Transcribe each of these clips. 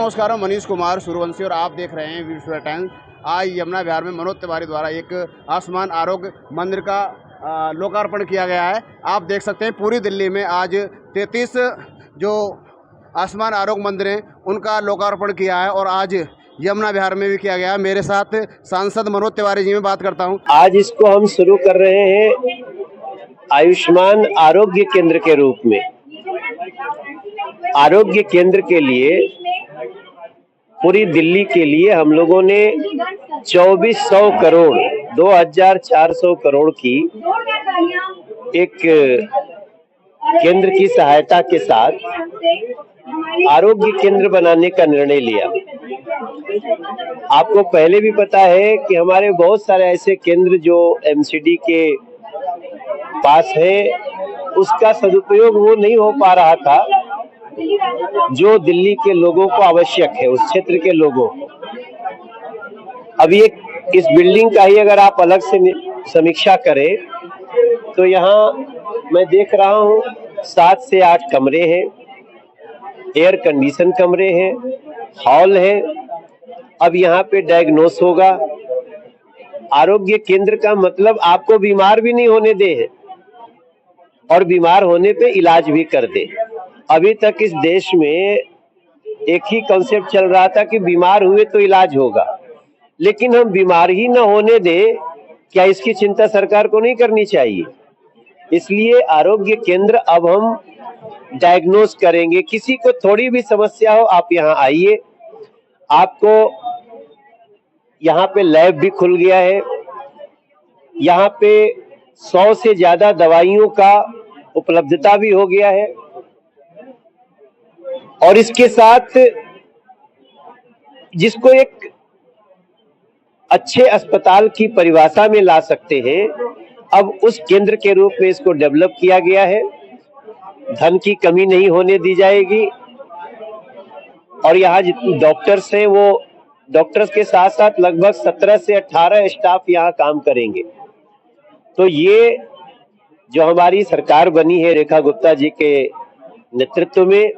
नमस्कार, मैं मनीष कुमार सूर्यवंशी और आप देख रहे हैं विश्व टाइम्स। आज यमुना विहार में मनोज तिवारी द्वारा एक आयुष्मान आरोग्य मंदिर का लोकार्पण किया गया है। आप देख सकते हैं पूरी दिल्ली में आज 33 जो आयुष्मान आरोग्य मंदिर हैं उनका लोकार्पण किया है और आज यमुना विहार में भी किया गया है। मेरे साथ सांसद मनोज तिवारी जी में बात करता हूँ। आज इसको हम शुरू कर रहे हैं आयुष्मान आरोग्य केंद्र के रूप में। आरोग्य केंद्र के लिए पूरी दिल्ली के लिए हम लोगों ने 2400 करोड़ 2400 करोड़ की एक केंद्र की सहायता के साथ आरोग्य केंद्र बनाने का निर्णय लिया। आपको पहले भी पता है कि हमारे बहुत सारे ऐसे केंद्र जो एमसीडी के पास है, उसका सदुपयोग वो नहीं हो पा रहा था जो दिल्ली के लोगों को आवश्यक है, उस क्षेत्र के लोगों को। अभी इस बिल्डिंग का ही अगर आप अलग से समीक्षा करें तो यहाँ मैं देख रहा हूँ 7 से 8 कमरे हैं, एयर कंडीशन कमरे हैं, हॉल है। अब यहाँ पे डायग्नोस होगा। आरोग्य केंद्र का मतलब आपको बीमार भी नहीं होने दे और बीमार होने पे इलाज भी कर दे। अभी तक इस देश में एक ही कॉन्सेप्ट चल रहा था कि बीमार हुए तो इलाज होगा, लेकिन हम बीमार ही न होने दें, क्या इसकी चिंता सरकार को नहीं करनी चाहिए? इसलिए आरोग्य केंद्र अब हम डायग्नोस करेंगे। किसी को थोड़ी भी समस्या हो, आप यहाँ आइए। आपको यहाँ पे लैब भी खुल गया है। यहाँ पे 100 से ज्यादा दवाइयों का उपलब्धता भी हो गया है और इसके साथ जिसको एक अच्छे अस्पताल की परिभाषा में ला सकते हैं, अब उस केंद्र के रूप में इसको डेवलप किया गया है। धन की कमी नहीं होने दी जाएगी और यहाँ जितने डॉक्टर्स हैं वो डॉक्टर्स के साथ साथ लगभग 17 से 18 स्टाफ यहाँ काम करेंगे। तो ये जो हमारी सरकार बनी है रेखा गुप्ता जी के नेतृत्व में,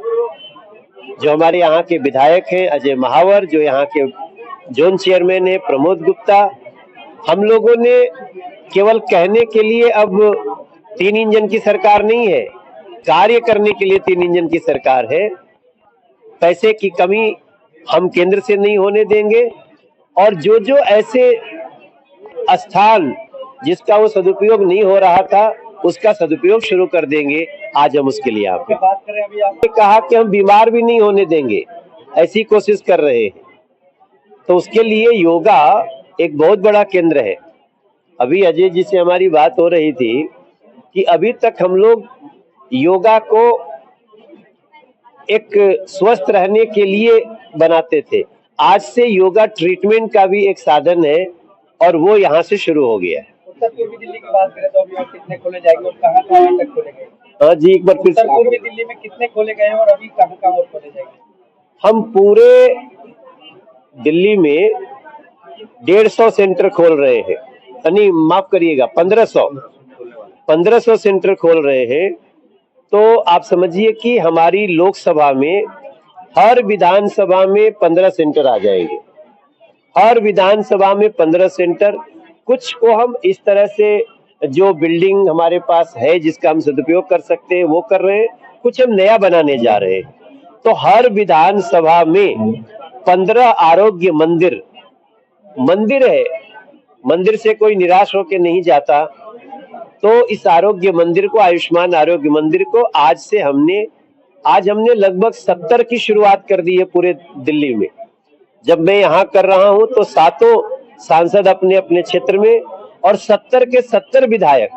जो हमारे यहाँ के विधायक हैं अजय महावर, जो यहाँ के जोन चेयरमैन है प्रमोद गुप्ता, हम लोगों ने केवल कहने के लिए अब 3 इंजन की सरकार नहीं है, कार्य करने के लिए 3 इंजन की सरकार है। पैसे की कमी हम केंद्र से नहीं होने देंगे और जो जो ऐसे स्थान जिसका वो सदुपयोग नहीं हो रहा था उसका सदुपयोग शुरू कर देंगे। आज हम उसके लिए आपको बात करें। अभी आपने कहा कि हम बीमार भी नहीं होने देंगे, ऐसी कोशिश कर रहे हैं। तो उसके लिए योगा एक बहुत बड़ा केंद्र है। अभी अजय जी से हमारी बात हो रही थी कि अभी तक हम लोग योगा को एक स्वस्थ रहने के लिए बनाते थे। आज से योगा ट्रीटमेंट का भी एक साधन है और वो यहाँ से शुरू हो गया है। उत्तर पूर्वी दिल्ली की बात करें तो अभी और कितने खोले जाएंगे और कहाँ तक खोले गए? हाँ जी, एक बार फिर। उत्तर पूर्वी दिल्ली में कितने खोले गए हैं और अभी कहाँ और खोले जाएंगे? हम पूरे दिल्ली में 150 सेंटर खोल रहे हैं, यानी माफ करिएगा 1500 सेंटर खोल रहे हैं। तो आप समझिए कि हमारी लोकसभा में हर विधानसभा में 15 सेंटर आ जाएंगे। हर विधानसभा में 15 सेंटर। कुछ को हम इस तरह से जो बिल्डिंग हमारे पास है जिसका हम सदुपयोग कर सकते हैं वो कर रहे हैं, कुछ हम नया बनाने जा रहे हैं। तो हर विधानसभा में 15 आरोग्य मंदिर है। मंदिर से कोई निराश होकर नहीं जाता। तो इस आरोग्य मंदिर को, आयुष्मान आरोग्य मंदिर को आज हमने लगभग 70 की शुरुआत कर दी है पूरे दिल्ली में। जब मैं यहाँ कर रहा हूँ तो 7 सांसद अपने अपने क्षेत्र में और 70 के 70 विधायक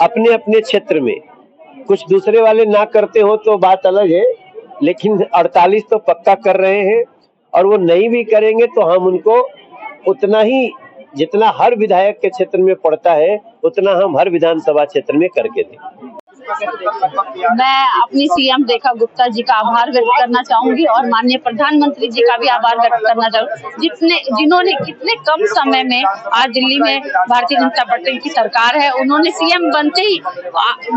अपने अपने क्षेत्र में। कुछ दूसरे वाले ना करते हो तो बात अलग है, लेकिन 48 तो पक्का कर रहे हैं और वो नहीं भी करेंगे तो हम उनको उतना ही, जितना हर विधायक के क्षेत्र में पड़ता है उतना हम हर विधानसभा क्षेत्र में करके दें। मैं अपनी सीएम रेखा गुप्ता जी का आभार व्यक्त करना चाहूंगी और माननीय प्रधानमंत्री जी का भी आभार व्यक्त करना चाहूंगी, जिन्होंने कितने कम समय में आज दिल्ली में भारतीय जनता पार्टी की सरकार है, उन्होंने सीएम बनते ही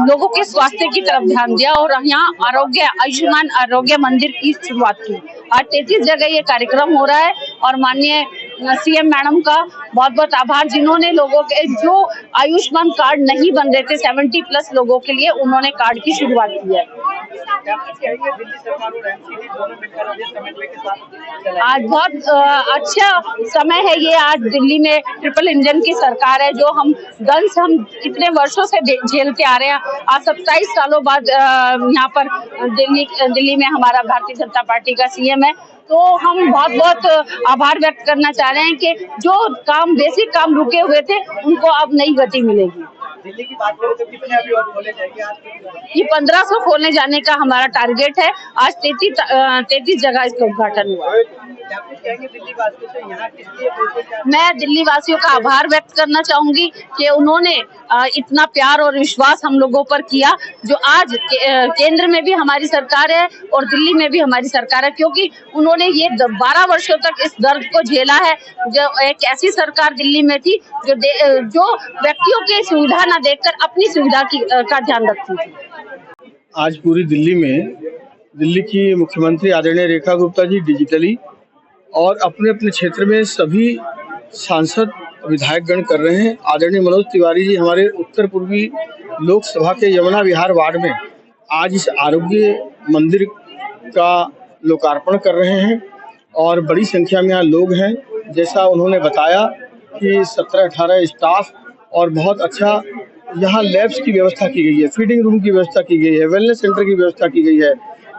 लोगों के स्वास्थ्य की तरफ ध्यान दिया और यहाँ आयुष्मान आरोग्य मंदिर की शुरुआत की। आज 33 जगह ये कार्यक्रम हो रहा है और माननीय सीएम मैडम का बहुत बहुत आभार, जिन्होंने लोगों के जो आयुष्मान कार्ड नहीं बन रहे थे 70+ लोगों के लिए उन्होंने कार्ड की शुरुआत की है। आज बहुत अच्छा समय है ये, आज दिल्ली में ट्रिपल इंजन की सरकार है जो हम कितने वर्षों से झेलते आ रहे हैं। आज 27 सालों बाद यहाँ पर दिल्ली में हमारा भारतीय जनता पार्टी का सीएम है, तो हम बहुत बहुत आभार व्यक्त करना चाह रहे हैं कि जो बेसिक काम रुके हुए थे उनको अब नई गति मिलेगी। दिल्ली की बात करें तो कितने अभी और खोले जाएंगे आज? ये 1500 खोलने जाने का हमारा टारगेट है। आज 33 जगह इसका उद्घाटन हुआ। मैं दिल्ली वासियों का आभार व्यक्त करना चाहूंगी कि उन्होंने इतना प्यार और विश्वास हम लोगों पर किया, जो आज केंद्र में भी हमारी सरकार है और दिल्ली में भी हमारी सरकार है, क्योंकि उन्होंने ये 12 वर्षों तक इस दर्द को झेला है। जो एक ऐसी सरकार दिल्ली में थी जो व्यक्तियों की सुविधा न देखकर अपनी सुविधा का ध्यान रखती थी। आज पूरी दिल्ली में दिल्ली की मुख्यमंत्री आदरणीय रेखा गुप्ता जी डिजिटली और अपने अपने क्षेत्र में सभी सांसद विधायकगण कर रहे हैं। आदरणीय मनोज तिवारी जी हमारे उत्तर पूर्वी लोकसभा के यमुना विहार वार्ड में आज इस आरोग्य मंदिर का लोकार्पण कर रहे हैं और बड़ी संख्या में यहाँ लोग हैं। जैसा उन्होंने बताया कि 17-18 स्टाफ और बहुत अच्छा यहाँ लैब्स की व्यवस्था की गई है, फीडिंग रूम की व्यवस्था की गई है, वेलनेस सेंटर की व्यवस्था की गई है।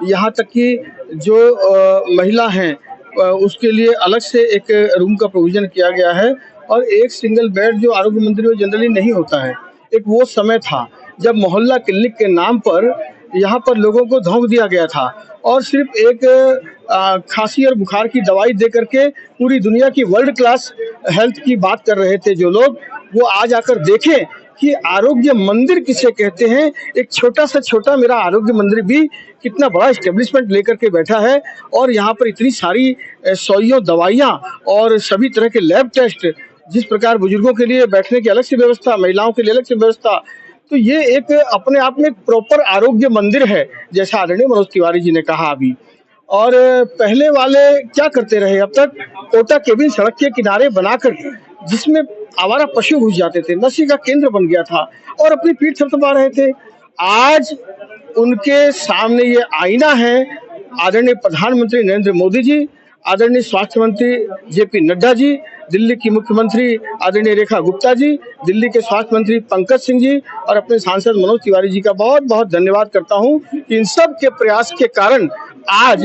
यहाँ तक कि जो महिला हैं उसके लिए अलग से एक रूम का प्रोविजन किया गया है और एक सिंगल बेड जो आरोग्य मंदिर में जनरली नहीं होता है। एक वो समय था जब मोहल्ला क्लिनिक के नाम पर यहाँ पर लोगों को धोखा दिया गया था और सिर्फ एक खांसी और बुखार की दवाई दे करके पूरी दुनिया की वर्ल्ड क्लास हेल्थ की बात कर रहे थे जो लोग, वो आज आकर देखें कि आरोग्य मंदिर किसे कहते हैं। एक छोटा से छोटा मेरा आरोग्य मंदिर भी कितना बड़ा एस्टेब्लिशमेंट लेकर के बैठा है और यहाँ पर इतनी सारी सौइयों दवाइयाँ और सभी तरह के लैब टेस्ट, जिस प्रकार बुजुर्गों के लिए बैठने की अलग से व्यवस्था, महिलाओं के लिए अलग से व्यवस्था, तो ये एक अपने आप में एक प्रॉपर आरोग्य मंदिर है, जैसा आदरणीय मनोज तिवारी जी ने कहा अभी। और पहले वाले क्या करते रहे अब तक, कोटा केबिन सड़क के किनारे बनाकर जिसमें आवारा पशु घुस जाते थे, नशे का केंद्र बन गया था और अपनी पीठ थपथपा रहे थे। आज उनके सामने ये आईना है आदरणीय प्रधानमंत्री नरेंद्र मोदी जी, आदरणीय स्वास्थ्य मंत्री जेपी नड्डा जी, दिल्ली की मुख्यमंत्री आदरणीय रेखा गुप्ता जी, दिल्ली के स्वास्थ्य मंत्री पंकज सिंह जी और अपने सांसद मनोज तिवारी जी का बहुत बहुत धन्यवाद करता हूं कि इन सब के प्रयास के कारण आज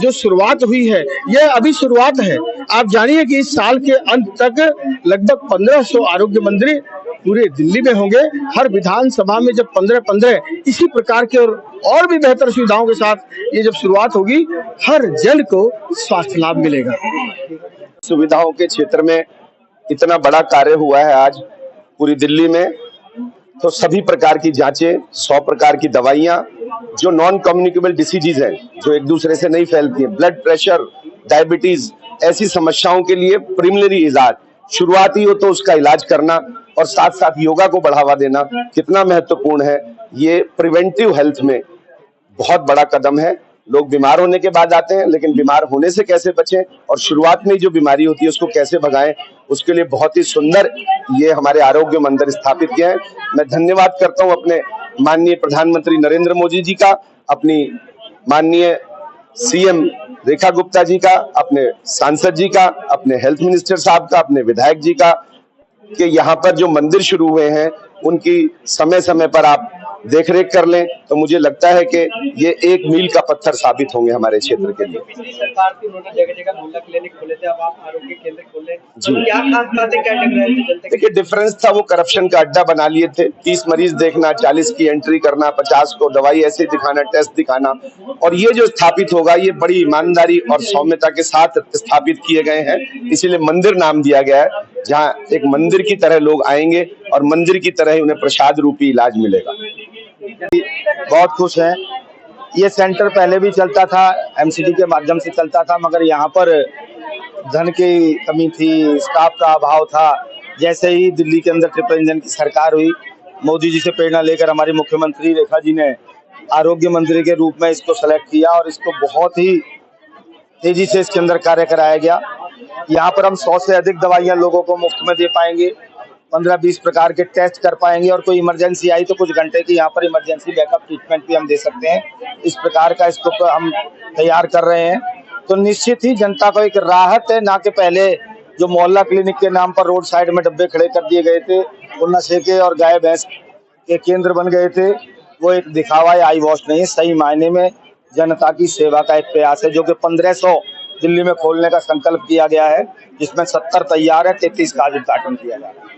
जो शुरुआत हुई है यह अभी शुरुआत है। आप जानिए कि इस साल के अंत तक लगभग 1500 आरोग्य मंदिर पूरे दिल्ली में होंगे। हर विधानसभा में जब 15-15 इसी प्रकार के और भी बेहतर सुविधाओं के साथ ये जब शुरुआत होगी, हर जन को स्वास्थ्य लाभ मिलेगा। सुविधाओं के क्षेत्र में इतना बड़ा कार्य हुआ है आज पूरी दिल्ली में, तो सभी प्रकार की जांचें, 100 प्रकार की दवाइयां, जो नॉन कम्युनिकेबल डिसीजेज हैं, जो एक दूसरे से नहीं फैलती हैं, ब्लड प्रेशर, डायबिटीज, ऐसी समस्याओं के लिए प्रिलिमिनरी इलाज, शुरुआती हो तो उसका इलाज करना और साथ साथ योगा को बढ़ावा देना कितना महत्वपूर्ण है। ये प्रिवेंटिव हेल्थ में बहुत बड़ा कदम है। लोग बीमार होने के बाद आते हैं, लेकिन बीमार होने से कैसे बचें और शुरुआत में जो बीमारी होती है उसको कैसे भगाएं, उसके लिए बहुत ही सुंदर ये हमारे आरोग्य मंदिर स्थापित किए हैं। मैं धन्यवाद करता हूं अपने माननीय प्रधानमंत्री नरेंद्र मोदी जी का, अपनी माननीय सीएम रेखा गुप्ता जी का, अपने सांसद जी का, अपने हेल्थ मिनिस्टर साहब का, अपने विधायक जी का, कि यहाँ पर जो मंदिर शुरू हुए हैं उनकी समय समय पर आप देखरेख कर लें, तो मुझे लगता है कि ये एक मील का पत्थर साबित होंगे हमारे क्षेत्र के लिए। पिछली सरकार थी, उन्होंने जगह जगह मोहल्ला क्लिनिक खोले थे, अब आप आरोग्य केंद्र खोले जी। क्या खास बातें क्या लग रही थी? देखिए, डिफरेंस था वो करप्शन का अड्डा बना लिए थे। 30 मरीज देखना, 40 की एंट्री करना, 50 को दवाई ऐसे दिखाना, टेस्ट दिखाना, और ये जो स्थापित होगा ये बड़ी ईमानदारी और सौम्यता के साथ स्थापित किए गए हैं। इसीलिए मंदिर नाम दिया गया है, जहाँ एक मंदिर की तरह लोग आएंगे और मंदिर की तरह ही उन्हें प्रसाद रूपी इलाज मिलेगा। बहुत खुश हैं। ये सेंटर पहले भी चलता था, एमसीडी के माध्यम से चलता था, मगर यहाँ पर धन की कमी थी, स्टाफ का अभाव था। जैसे ही दिल्ली के अंदर ट्रिपल इंजन की सरकार हुई, मोदी जी से प्रेरणा लेकर हमारी मुख्यमंत्री रेखा जी ने आरोग्य मंत्री के रूप में इसको सेलेक्ट किया और इसको बहुत ही तेजी से इसके अंदर कार्य कराया गया। यहाँ पर हम 100 से अधिक दवाइयाँ लोगों को मुफ्त में दे पाएंगे, 15-20 प्रकार के टेस्ट कर पाएंगे और कोई इमरजेंसी आई तो कुछ घंटे की यहाँ पर इमरजेंसी बैकअप ट्रीटमेंट भी हम दे सकते हैं। इस प्रकार का इसको हम तैयार कर रहे हैं, तो निश्चित ही जनता को एक राहत है। ना कि पहले जो मोहल्ला क्लिनिक के नाम पर रोड साइड में डब्बे खड़े कर दिए गए थे, वो नशे के और गाय भैंस के केंद्र बन गए थे, वो एक दिखावा या आई वॉश नहीं है। सही मायने में जनता की सेवा का एक प्रयास है, जो कि 1500 दिल्ली में खोलने का संकल्प किया गया है, जिसमें 70 तैयार है, 33 का आज उद्घाटन किया जा रहा है।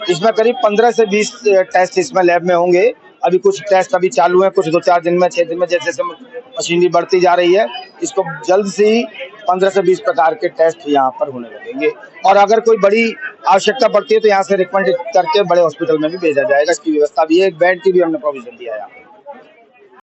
इसमें करीब 15 से 20 टेस्ट इसमें लैब में होंगे। अभी कुछ टेस्ट अभी चालू हैं, कुछ 2-4 दिन में, 6 दिन में, जैसे जैसे मशीनरी बढ़ती जा रही है, इसको जल्द से ही 15 से 20 प्रकार के टेस्ट यहाँ पर होने लगेंगे। और अगर कोई बड़ी आवश्यकता पड़ती है तो यहाँ से रिकमेंड करके बड़े हॉस्पिटल में भी भेजा जाएगा। इसकी व्यवस्था भी है, एक बेड की भी हमने प्रोविजन दिया है।